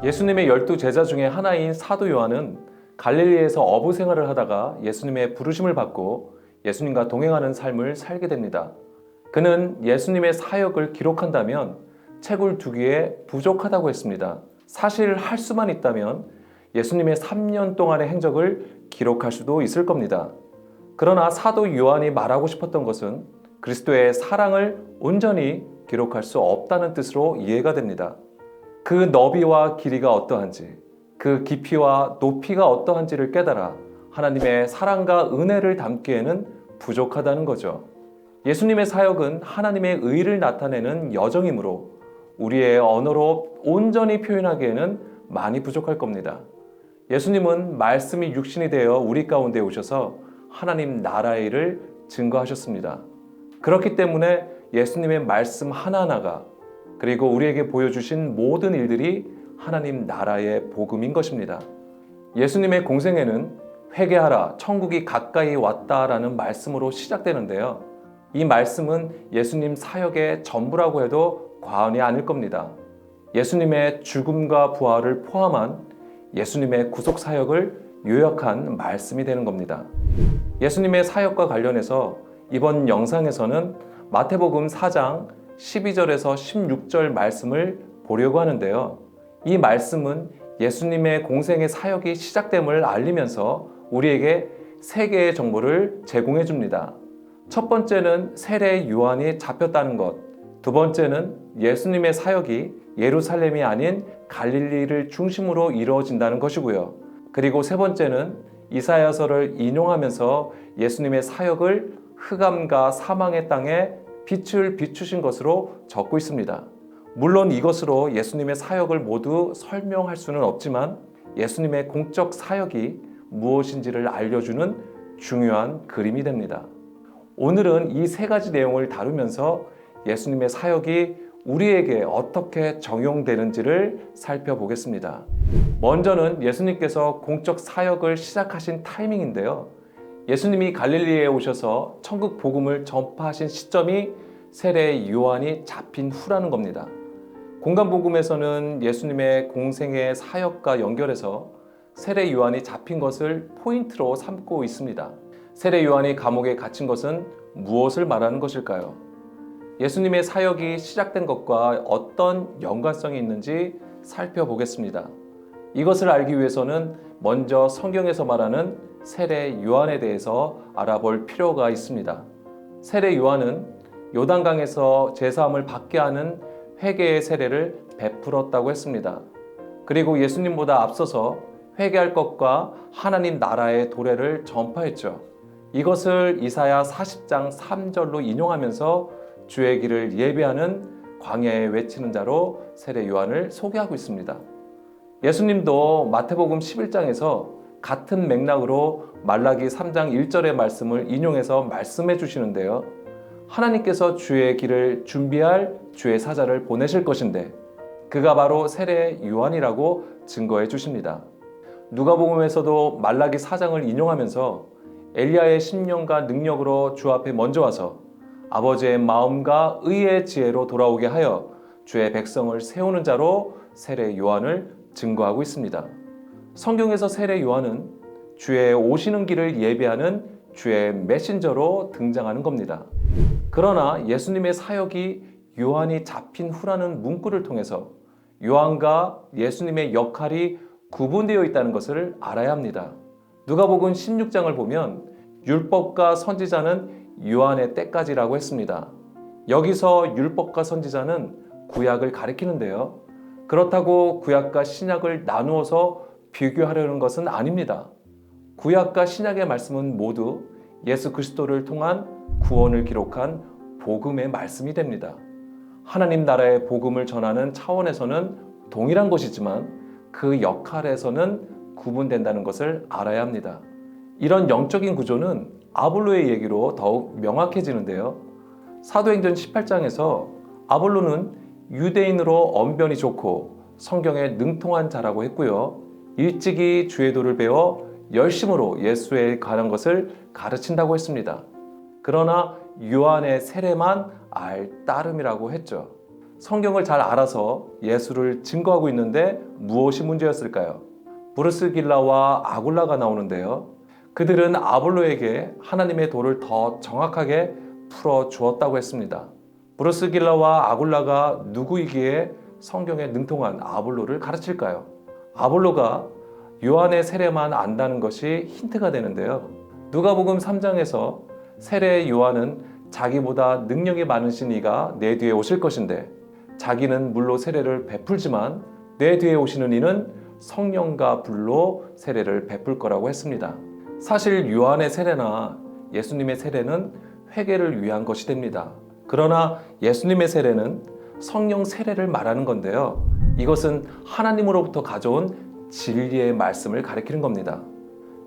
예수님의 12제자 중에 하나인 사도 요한은 갈릴리에서 어부 생활을 하다가 예수님의 부르심을 받고 예수님과 동행하는 삶을 살게 됩니다. 그는 예수님의 사역을 기록한다면 책을 두기에 부족하다고 했습니다. 사실 할 수만 있다면 예수님의 3년 동안의 행적을 기록할 수도 있을 겁니다. 그러나 사도 요한이 말하고 싶었던 것은 그리스도의 사랑을 온전히 기록할 수 없다는 뜻으로 이해가 됩니다. 그 너비와 길이가 어떠한지, 그 깊이와 높이가 어떠한지를 깨달아 하나님의 사랑과 은혜를 담기에는 부족하다는 거죠. 예수님의 사역은 하나님의 의를 나타내는 여정이므로 우리의 언어로 온전히 표현하기에는 많이 부족할 겁니다. 예수님은 말씀이 육신이 되어 우리 가운데 오셔서 하나님 나라의 일을 증거하셨습니다. 그렇기 때문에 예수님의 말씀 하나하나가 그리고 우리에게 보여주신 모든 일들이 하나님 나라의 복음인 것입니다. 예수님의 공생애는 회개하라, 천국이 가까이 왔다라는 말씀으로 시작되는데요. 이 말씀은 예수님 사역의 전부라고 해도 과언이 아닐 겁니다. 예수님의 죽음과 부활을 포함한 예수님의 구속 사역을 요약한 말씀이 되는 겁니다. 예수님의 사역과 관련해서 이번 영상에서는 마태복음 4장 12절에서 16절 말씀을 보려고 하는데요. 이 말씀은 예수님의 공생의 사역이 시작됨을 알리면서 우리에게 세 개의 정보를 제공해 줍니다. 첫 번째는 세례 요한이 잡혔다는 것, 두 번째는 예수님의 사역이 예루살렘이 아닌 갈릴리를 중심으로 이루어진다는 것이고요. 그리고 세 번째는 이사야서를 인용하면서 예수님의 사역을 흑암과 사망의 땅에 빛을 비추신 것으로 적고 있습니다. 물론 이것으로 예수님의 사역을 모두 설명할 수는 없지만 예수님의 공적 사역이 무엇인지를 알려주는 중요한 그림이 됩니다. 오늘은 이 세 가지 내용을 다루면서 예수님의 사역이 우리에게 어떻게 적용되는지를 살펴보겠습니다. 먼저는 예수님께서 공적 사역을 시작하신 타이밍인데요. 예수님이 갈릴리에 오셔서 천국 복음을 전파하신 시점이 세례 요한이 잡힌 후라는 겁니다. 공간복음에서는 예수님의 공생의 사역과 연결해서 세례 요한이 잡힌 것을 포인트로 삼고 있습니다. 세례 요한이 감옥에 갇힌 것은 무엇을 말하는 것일까요? 예수님의 사역이 시작된 것과 어떤 연관성이 있는지 살펴보겠습니다. 이것을 알기 위해서는 먼저 성경에서 말하는 세례 요한에 대해서 알아볼 필요가 있습니다. 세례 요한은 요단강에서 제사함을 받게 하는 회개의 세례를 베풀었다고 했습니다. 그리고 예수님보다 앞서서 회개할 것과 하나님 나라의 도래를 전파했죠. 이것을 이사야 40장 3절로 인용하면서 주의 길을 예배하는 광야에 외치는 자로 세례 요한을 소개하고 있습니다. 예수님도 마태복음 11장에서 같은 맥락으로 말라기 3장 1절의 말씀을 인용해서 말씀해 주시는데요. 하나님께서 주의 길을 준비할 주의 사자를 보내실 것인데 그가 바로 세례 요한이라고 증거해 주십니다. 누가복음에서도 말라기 4장을 인용하면서 엘리야의 심령과 능력으로 주 앞에 먼저 와서 아버지의 마음과 의의 지혜로 돌아오게 하여 주의 백성을 세우는 자로 세례 요한을 증거하고 있습니다. 성경에서 세례 요한은 주의 오시는 길을 예배하는 주의 메신저로 등장하는 겁니다. 그러나 예수님의 사역이 요한이 잡힌 후라는 문구를 통해서 요한과 예수님의 역할이 구분되어 있다는 것을 알아야 합니다. 누가복음 16장을 보면 율법과 선지자는 요한의 때까지라고 했습니다. 여기서 율법과 선지자는 구약을 가리키는데요. 그렇다고 구약과 신약을 나누어서 비교하려는 것은 아닙니다. 구약과 신약의 말씀은 모두 예수 그리스도를 통한 구원을 기록한 복음의 말씀이 됩니다. 하나님 나라의 복음을 전하는 차원에서는 동일한 것이지만 그 역할에서는 구분된다는 것을 알아야 합니다. 이런 영적인 구조는 아볼로의 얘기로 더욱 명확해지는데요. 사도행전 18장에서 아볼로는 유대인으로 언변이 좋고 성경에 능통한 자라고 했고요. 일찍이 주의 도를 배워 열심으로 예수에 관한 것을 가르친다고 했습니다. 그러나 요한의 세례만 알 따름이라고 했죠. 성경을 잘 알아서 예수를 증거하고 있는데 무엇이 문제였을까요? 브루스길라와 아굴라가 나오는데요. 그들은 아볼로에게 하나님의 도를 더 정확하게 풀어 주었다고 했습니다. 브루스길라와 아굴라가 누구이기에 성경에 능통한 아볼로를 가르칠까요? 아볼로가 요한의 세례만 안다는 것이 힌트가 되는데요. 누가복음 3장에서 세례 요한은 자기보다 능력이 많으신 이가 내 뒤에 오실 것인데 자기는 물로 세례를 베풀지만 내 뒤에 오시는 이는 성령과 불로 세례를 베풀 거라고 했습니다. 사실 요한의 세례나 예수님의 세례는 회개를 위한 것이 됩니다. 그러나 예수님의 세례는 성령 세례를 말하는 건데요. 이것은 하나님으로부터 가져온 진리의 말씀을 가리키는 겁니다.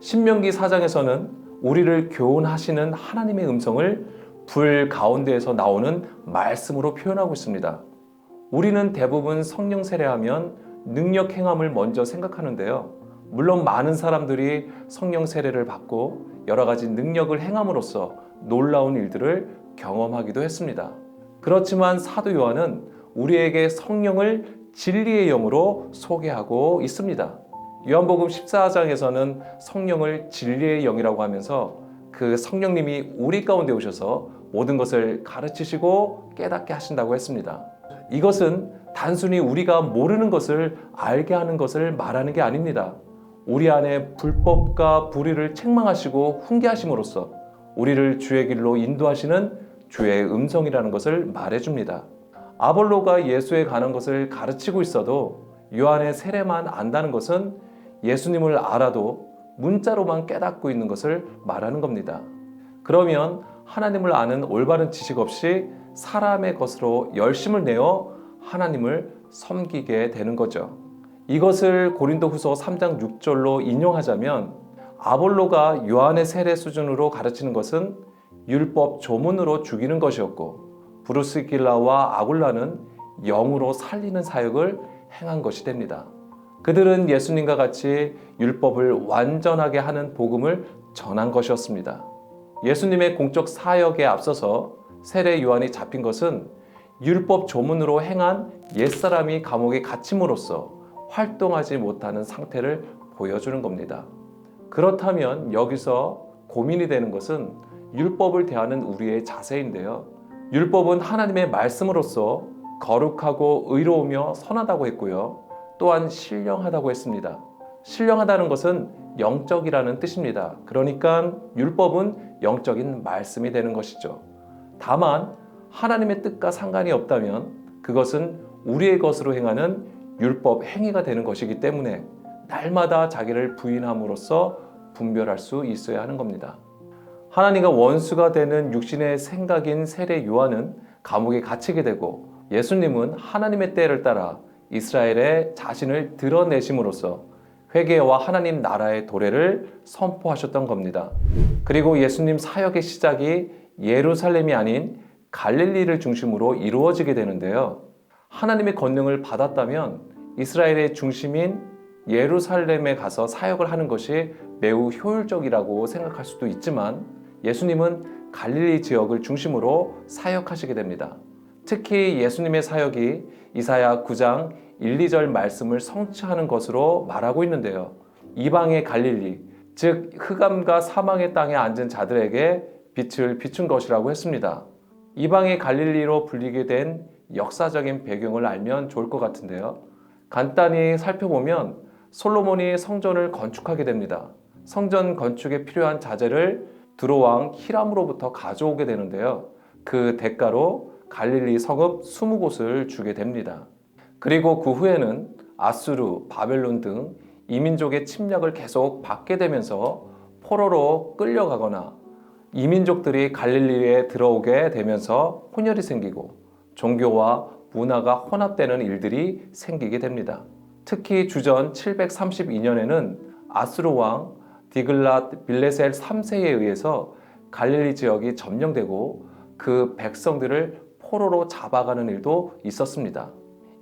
신명기 4장에서는 우리를 교훈하시는 하나님의 음성을 불 가운데에서 나오는 말씀으로 표현하고 있습니다. 우리는 대부분 성령 세례하면 능력 행함을 먼저 생각하는데요. 물론 많은 사람들이 성령 세례를 받고 여러 가지 능력을 행함으로써 놀라운 일들을 경험하기도 했습니다. 그렇지만 사도 요한은 우리에게 성령을 진리의 영으로 소개하고 있습니다. 요한복음 14장에서는 성령을 진리의 영이라고 하면서 그 성령님이 우리 가운데 오셔서 모든 것을 가르치시고 깨닫게 하신다고 했습니다. 이것은 단순히 우리가 모르는 것을 알게 하는 것을 말하는 게 아닙니다. 우리 안에 불법과 불의를 책망하시고 훈계하심으로써 우리를 주의 길로 인도하시는 주의 음성이라는 것을 말해줍니다. 아볼로가 예수에 관한 것을 가르치고 있어도 요한의 세례만 안다는 것은 예수님을 알아도 문자로만 깨닫고 있는 것을 말하는 겁니다. 그러면 하나님을 아는 올바른 지식 없이 사람의 것으로 열심을 내어 하나님을 섬기게 되는 거죠. 이것을 고린도후서 3장 6절로 인용하자면 아볼로가 요한의 세례 수준으로 가르치는 것은 율법 조문으로 죽이는 것이었고 브루스길라와 아굴라는 영으로 살리는 사역을 행한 것이 됩니다. 그들은 예수님과 같이 율법을 완전하게 하는 복음을 전한 것이었습니다. 예수님의 공적 사역에 앞서서 세례 요한이 잡힌 것은 율법 조문으로 행한 옛사람이 감옥에 갇힘으로써 활동하지 못하는 상태를 보여주는 겁니다. 그렇다면 여기서 고민이 되는 것은 율법을 대하는 우리의 자세인데요. 율법은 하나님의 말씀으로서 거룩하고 의로우며 선하다고 했고요. 또한 신령하다고 했습니다. 신령하다는 것은 영적이라는 뜻입니다. 그러니까 율법은 영적인 말씀이 되는 것이죠. 다만 하나님의 뜻과 상관이 없다면 그것은 우리의 것으로 행하는 율법 행위가 되는 것이기 때문에 날마다 자기를 부인함으로써 분별할 수 있어야 하는 겁니다. 하나님과 원수가 되는 육신의 생각인 세례 요한은 감옥에 갇히게 되고 예수님은 하나님의 때를 따라 이스라엘에 자신을 드러내심으로써 회개와 하나님 나라의 도래를 선포하셨던 겁니다. 그리고 예수님 사역의 시작이 예루살렘이 아닌 갈릴리를 중심으로 이루어지게 되는데요. 하나님의 권능을 받았다면 이스라엘의 중심인 예루살렘에 가서 사역을 하는 것이 매우 효율적이라고 생각할 수도 있지만 예수님은 갈릴리 지역을 중심으로 사역하시게 됩니다. 특히 예수님의 사역이 이사야 9장 1, 2절 말씀을 성취하는 것으로 말하고 있는데요. 이방의 갈릴리, 즉 흑암과 사망의 땅에 앉은 자들에게 빛을 비춘 것이라고 했습니다. 이방의 갈릴리로 불리게 된 역사적인 배경을 알면 좋을 것 같은데요. 간단히 살펴보면 솔로몬이 성전을 건축하게 됩니다. 성전 건축에 필요한 자재를 두로왕 히람으로부터 가져오게 되는데요. 그 대가로 갈릴리 성읍 20곳을 주게 됩니다. 그리고 그 후에는 아수르, 바벨론 등 이민족의 침략을 계속 받게 되면서 포로로 끌려가거나 이민족들이 갈릴리에 들어오게 되면서 혼혈이 생기고 종교와 문화가 혼합되는 일들이 생기게 됩니다. 특히 주전 732년에는 아수르 왕 디글랏 빌레셀 3세에 의해서 갈릴리 지역이 점령되고 그 백성들을 포로로 잡아가는 일도 있었습니다.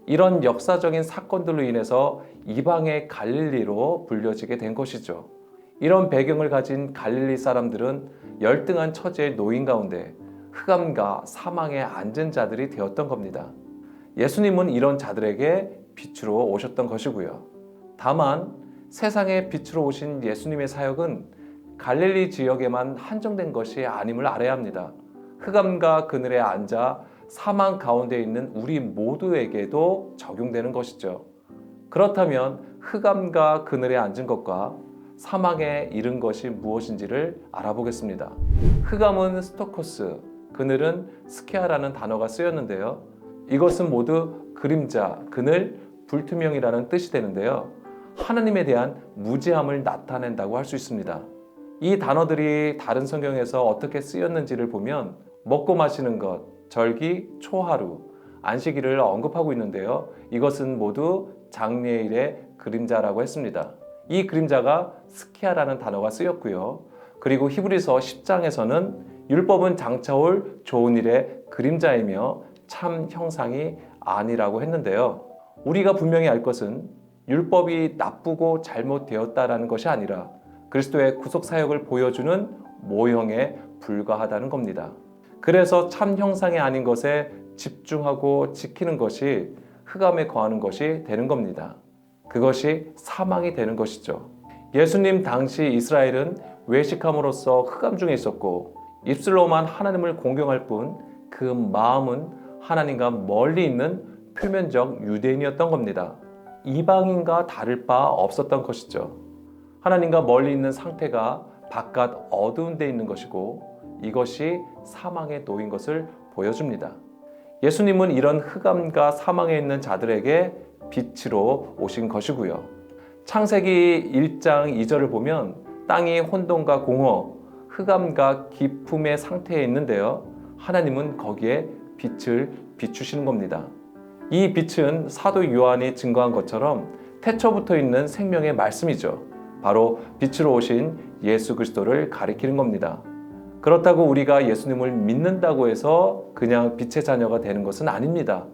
이런 역사적인 사건들로 인해서 이방의 갈릴리로 불려지게 된 것이죠. 이런 배경을 가진 갈릴리 사람들은 열등한 처지의 노인 가운데 흑암과 사망에 앉은 자들이 되었던 겁니다. 예수님은 이런 자들에게 빛으로 오셨던 것이고요. 다만 세상의 빛으로 오신 예수님의 사역은 갈릴리 지역에만 한정된 것이 아님을 알아야 합니다. 흑암과 그늘에 앉아 사망 가운데 있는 우리 모두에게도 적용되는 것이죠. 그렇다면 흑암과 그늘에 앉은 것과 사망에 이른 것이 무엇인지를 알아보겠습니다. 흑암은 스토코스, 그늘은 스케아라는 단어가 쓰였는데요. 이것은 모두 그림자, 그늘, 불투명이라는 뜻이 되는데요. 하나님에 대한 무지함을 나타낸다고 할 수 있습니다. 이 단어들이 다른 성경에서 어떻게 쓰였는지를 보면 먹고 마시는 것, 절기, 초하루, 안식일을 언급하고 있는데요. 이것은 모두 장래일의 그림자라고 했습니다. 이 그림자가 스키아라는 단어가 쓰였고요. 그리고 히브리서 10장에서는 율법은 장차 올 좋은 일의 그림자이며 참 형상이 아니라고 했는데요. 우리가 분명히 알 것은 율법이 나쁘고 잘못되었다라는 것이 아니라 그리스도의 구속 사역을 보여주는 모형에 불과하다는 겁니다. 그래서 참 형상이 아닌 것에 집중하고 지키는 것이 흑암에 거하는 것이 되는 겁니다. 그것이 사망이 되는 것이죠. 예수님 당시 이스라엘은 외식함으로써 흑암 중에 있었고 입술로만 하나님을 공경할 뿐 그 마음은 하나님과 멀리 있는 표면적 유대인이었던 겁니다. 이방인과 다를 바 없었던 것이죠. 하나님과 멀리 있는 상태가 바깥 어두운 데 있는 것이고 이것이 사망에 놓인 것을 보여줍니다. 예수님은 이런 흑암과 사망에 있는 자들에게 빛으로 오신 것이고요. 창세기 1장 2절을 보면 땅이 혼돈과 공허, 흑암과 기품의 상태에 있는데요. 하나님은 거기에 빛을 비추시는 겁니다. 이 빛은 사도 요한이 증거한 것처럼 태초부터 있는 생명의 말씀이죠. 바로 빛으로 오신 예수 그리스도를 가리키는 겁니다. 그렇다고 우리가 예수님을 믿는다고 해서 그냥 빛의 자녀가 되는 것은 아닙니다.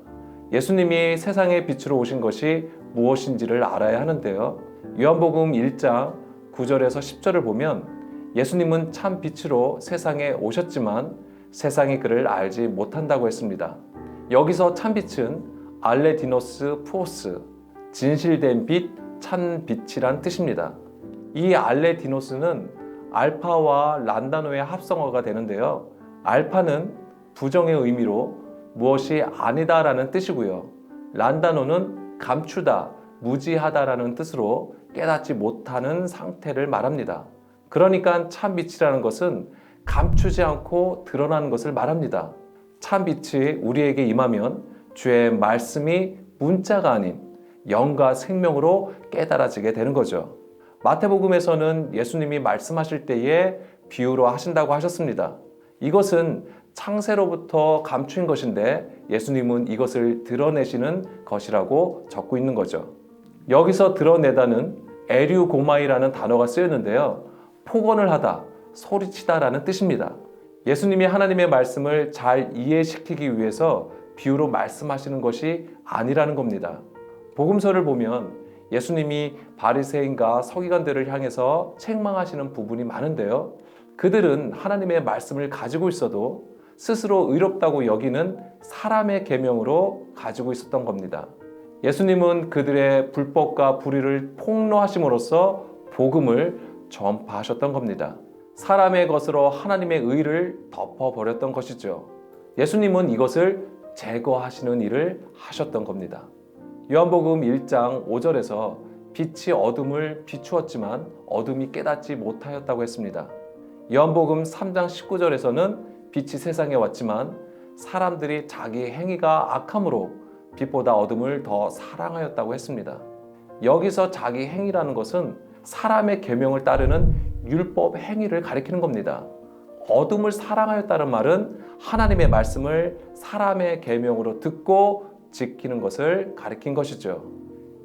예수님이 세상의 빛으로 오신 것이 무엇인지를 알아야 하는데요. 요한복음 1장 9절에서 10절을 보면 예수님은 참 빛으로 세상에 오셨지만 세상이 그를 알지 못한다고 했습니다. 여기서 참 빛은 알레디노스 푸오스, 진실된 빛, 참 빛이란 뜻입니다. 이 알레디노스는 알파와 란다노의 합성어가 되는데요. 알파는 부정의 의미로 무엇이 아니다라는 뜻이고요. 란다노는 감추다, 무지하다라는 뜻으로 깨닫지 못하는 상태를 말합니다. 그러니까 참 빛이라는 것은 감추지 않고 드러나는 것을 말합니다. 참 빛이 우리에게 임하면 주의 말씀이 문자가 아닌 영과 생명으로 깨달아지게 되는 거죠. 마태복음에서는 예수님이 말씀하실 때에 비유로 하신다고 하셨습니다. 이것은 창세로부터 감추인 것인데 예수님은 이것을 드러내시는 것이라고 적고 있는 거죠. 여기서 드러내다는 에류고마이라는 단어가 쓰였는데요. 폭언을 하다, 소리치다라는 뜻입니다. 예수님이 하나님의 말씀을 잘 이해시키기 위해서 비유로 말씀하시는 것이 아니라는 겁니다. 복음서를 보면 예수님이 바리새인과 서기관들을 향해서 책망하시는 부분이 많은데요. 그들은 하나님의 말씀을 가지고 있어도 스스로 의롭다고 여기는 사람의 계명으로 가지고 있었던 겁니다. 예수님은 그들의 불법과 불의를 폭로하심으로써 복음을 전파하셨던 겁니다. 사람의 것으로 하나님의 의를 덮어버렸던 것이죠. 예수님은 이것을 제거하시는 일을 하셨던 겁니다. 요한복음 1장 5절에서 빛이 어둠을 비추었지만 어둠이 깨닫지 못하였다고 했습니다. 요한복음 3장 19절에서는 빛이 세상에 왔지만 사람들이 자기 행위가 악함으로 빛보다 어둠을 더 사랑하였다고 했습니다. 여기서 자기 행위라는 것은 사람의 계명을 따르는 율법 행위를 가리키는 겁니다. 어둠을 사랑하였다는 말은 하나님의 말씀을 사람의 계명으로 듣고 지키는 것을 가리킨 것이죠.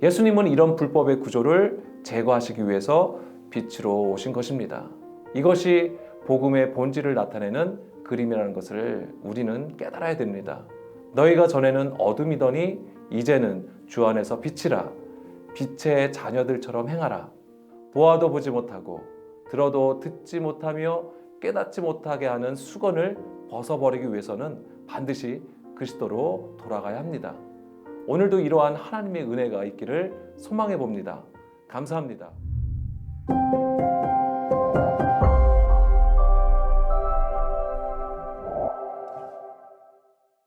예수님은 이런 불법의 구조를 제거하시기 위해서 빛으로 오신 것입니다. 이것이 복음의 본질을 나타내는 그림이라는 것을 우리는 깨달아야 됩니다. 너희가 전에는 어둠이더니 이제는 주 안에서 빛이라. 빛의 자녀들처럼 행하라. 보아도 보지 못하고 들어도 듣지 못하며 깨닫지 못하게 하는 수건을 벗어버리기 위해서는 반드시 그리스도로 돌아가야 합니다. 오늘도 이러한 하나님의 은혜가 있기를 소망해 봅니다. 감사합니다.